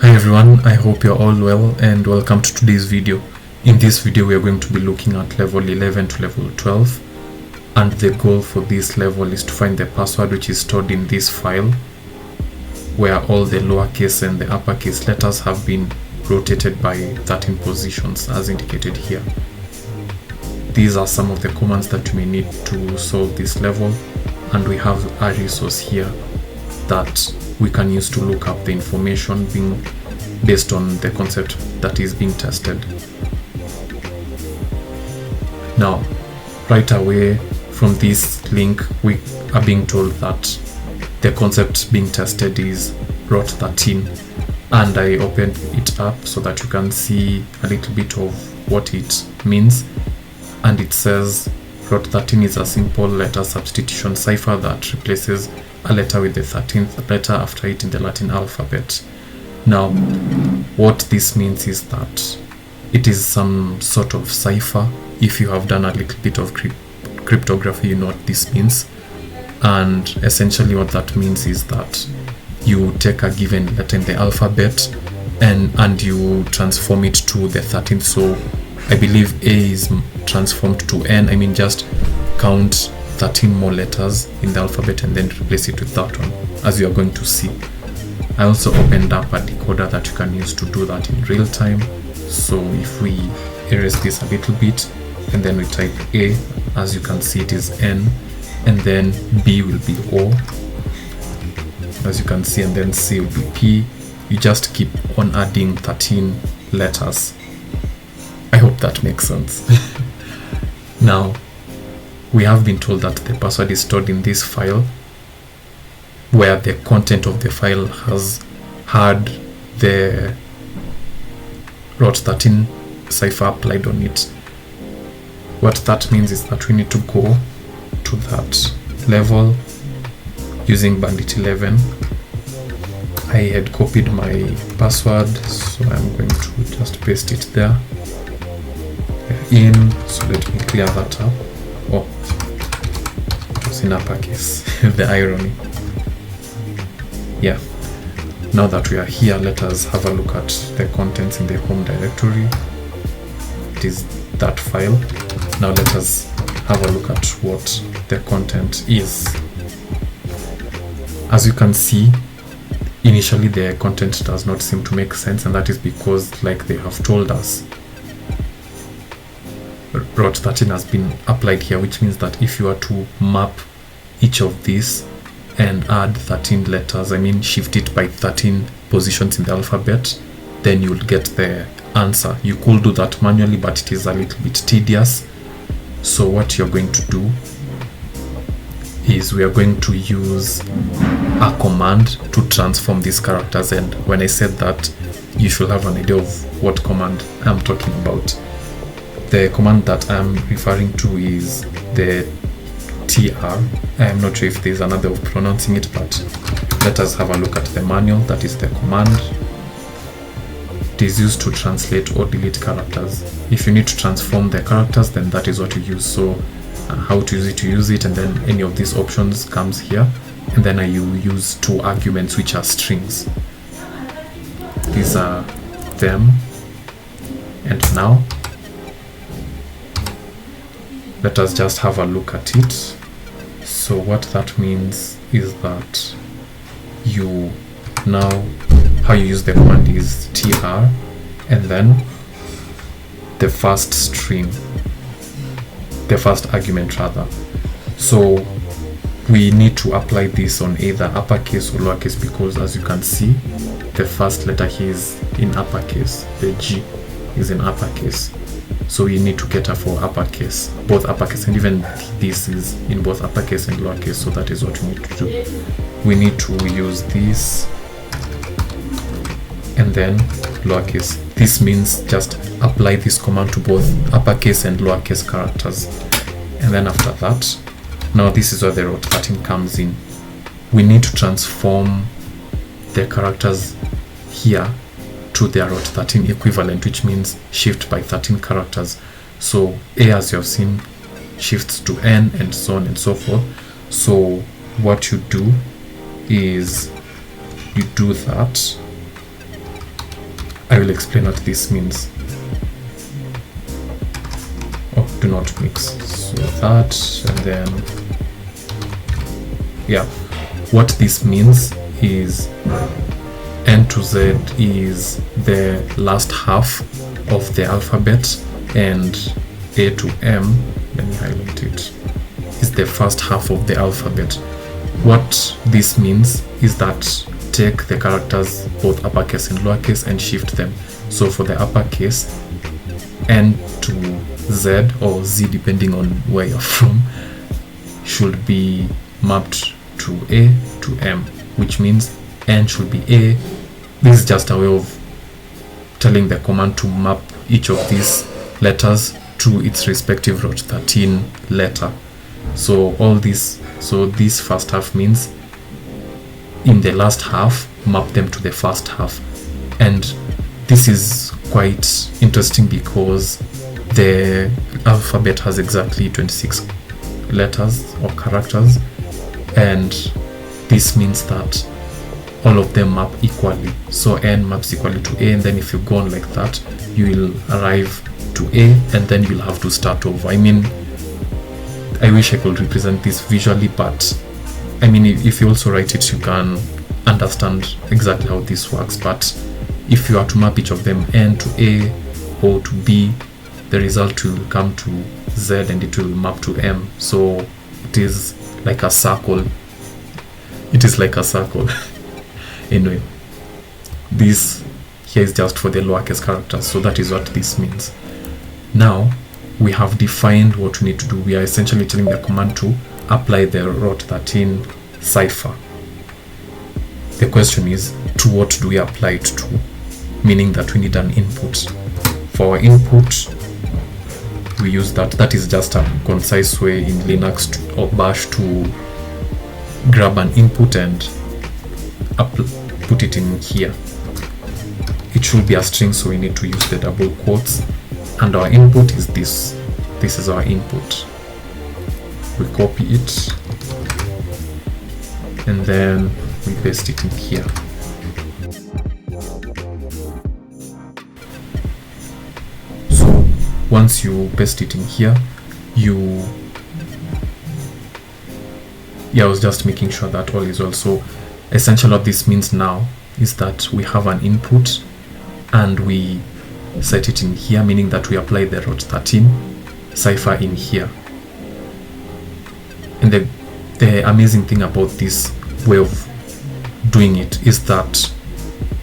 Hi everyone, I hope you're all well and welcome to today's video. In this video we are going to be looking at level 11 to level 12, and the goal for this level is to find the password which is stored in this file where all the lowercase and the uppercase letters have been rotated by 13 positions as indicated here. These are some of the commands that you may need to solve this level, and we have a resource here that we can use to look up the information being based on the concept that is being tested. Now, right away from this link, we are being told that the concept being tested is rot 13, and I opened it up so that you can see a little bit of what it means. And it says rot 13 is a simple letter substitution cipher that replaces a letter with the 13th letter after it in the Latin alphabet. Now, what this means is that it is some sort of cipher. If you have done a little bit of cryptography, you know what this means. And essentially what that means is that you take a given letter in the alphabet and you transform it to the 13th. So I believe A is transformed to N. I mean, just count 13 more letters in the alphabet and then replace it with that one, as you are going to see. I also opened up a decoder that you can use to do that in real time. So if we erase this a little bit and then we type A, as you can see it is N, and then B will be O, as you can see, and then C will be P. You just keep on adding 13 letters. I hope that makes sense. Now, we have been told that the password is stored in this file, where the content of the file has had the rot 13 cipher applied on it. What that means is that we need to go to that level using Bandit 11. I had copied my password, so I'm going to just paste it there. In, so let me clear that up. Oh, it was in uppercase. The irony. Yeah, now that we are here, let us have a look at the contents in the home directory. It is that file. Now let us have a look at what the content is. As you can see, initially the content does not seem to make sense, and that is because, like they have told us, rot 13 has been applied here, which means that if you are to map each of these and add 13 letters, I mean shift it by 13 positions in the alphabet, then you'll get the answer. You could do that manually, but it is a little bit tedious. So what you're going to do is we are going to use a command to transform these characters, and when I said that, you should have an idea of what command I'm talking about. The command that I'm referring to is the TR. I'm not sure if there's another way of pronouncing it, but let us have a look at the manual. That is the command. It is used to translate or delete characters. If you need to transform the characters, then that is what you use. So how to use it, and then any of these options comes here, and then you use two arguments which are strings. These are them, and now let us just have a look at it. So what that means is that you now, how you use the command is tr, and then the first string, the first argument rather. So we need to apply this on either uppercase or lowercase, because as you can see, the first letter here is in uppercase, the G is in uppercase. So you need to cater for uppercase, both uppercase, and even this is in both uppercase and lowercase. So that is what we need to do. We need to use this and then lowercase. This means just apply this command to both uppercase and lowercase characters. And then after that, now this is where the rot 13 comes in. We need to transform the characters here to their rot 13 equivalent, which means shift by 13 characters. So A, as you have seen, shifts to N, and so on and so forth. So what you do is you do that, I will explain what this means. Oh, do not mix. So that, and then yeah, what this means is N to Z is the last half of the alphabet, and A to M, let me highlight it, is the first half of the alphabet. What this means is that take the characters, both uppercase and lowercase, and shift them. So for the uppercase, N to Z, or Z depending on where you're from, should be mapped to A to M, which means N should be A. This is just a way of telling the command to map each of these letters to its respective root 13 letter. So all this, so this first half means in the last half map them to the first half. And this is quite interesting because the alphabet has exactly 26 letters or characters, and this means that all of them map equally. So N maps equally to A, and then if you go on like that, you will arrive to A, and then you'll have to start over. I mean, I wish I could represent this visually, but I mean, if you also write it, you can understand exactly how this works. But if you are to map each of them, N to A, O to B, the result will come to Z, and it will map to M. So it is like a circle. It is like a circle. Anyway, this here is just for the lowercase characters, so that is what this means. Now we have defined what we need to do. We are essentially telling the command to apply the root 13 cipher. The question is, to what do we apply it to? Meaning that we need an input. For our input, we use that. That is just a concise way in Linux or Bash to grab an input and put it in here. It should be a string, so we need to use the double quotes, and our input is this. This is our input. We copy it and then we paste it in here. So once you paste it in here, I was just making sure that all is well. So essentially what this means now is that we have an input and we set it in here, meaning that we apply the root 13 cipher in here. And the amazing thing about this way of doing it is that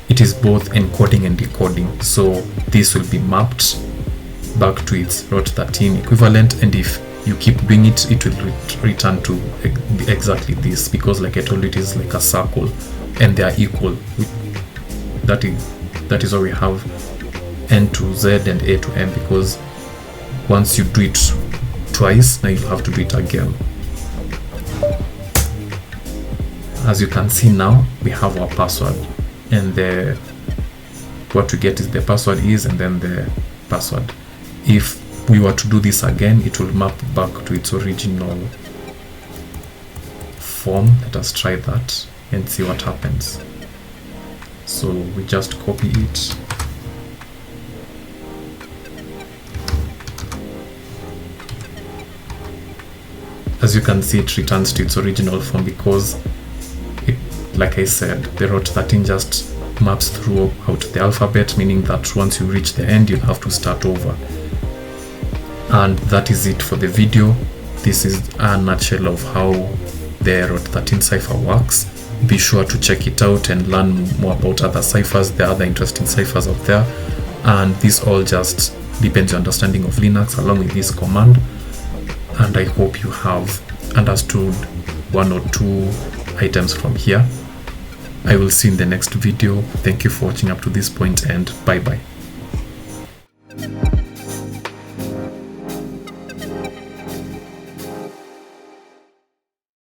it is both encoding and decoding. So this will be mapped back to its root 13 equivalent, and if you keep doing it, it will return to exactly this, because like I told you, it is like a circle and they are equal. That is why we have N to Z and A to M, because once you do it twice, now you'll have to do it again. As you can see now, we have our password, and what we get is the password is, and then the password. If we were to do this again, it will map back to its original form. Let us try that and see what happens. So we just copy it. As you can see, it returns to its original form because it, like I said, the root 13 just maps throughout the alphabet, meaning that once you reach the end, you'll have to start over. And that is it for the video. This is a nutshell of how the root 13 cipher works. Be sure to check it out and learn more about other ciphers. There are other interesting ciphers out there, and this all just depends on your understanding of Linux along with this command. And I hope you have understood one or two items from here. I will see you in the next video. Thank you for watching up to this point, and bye bye.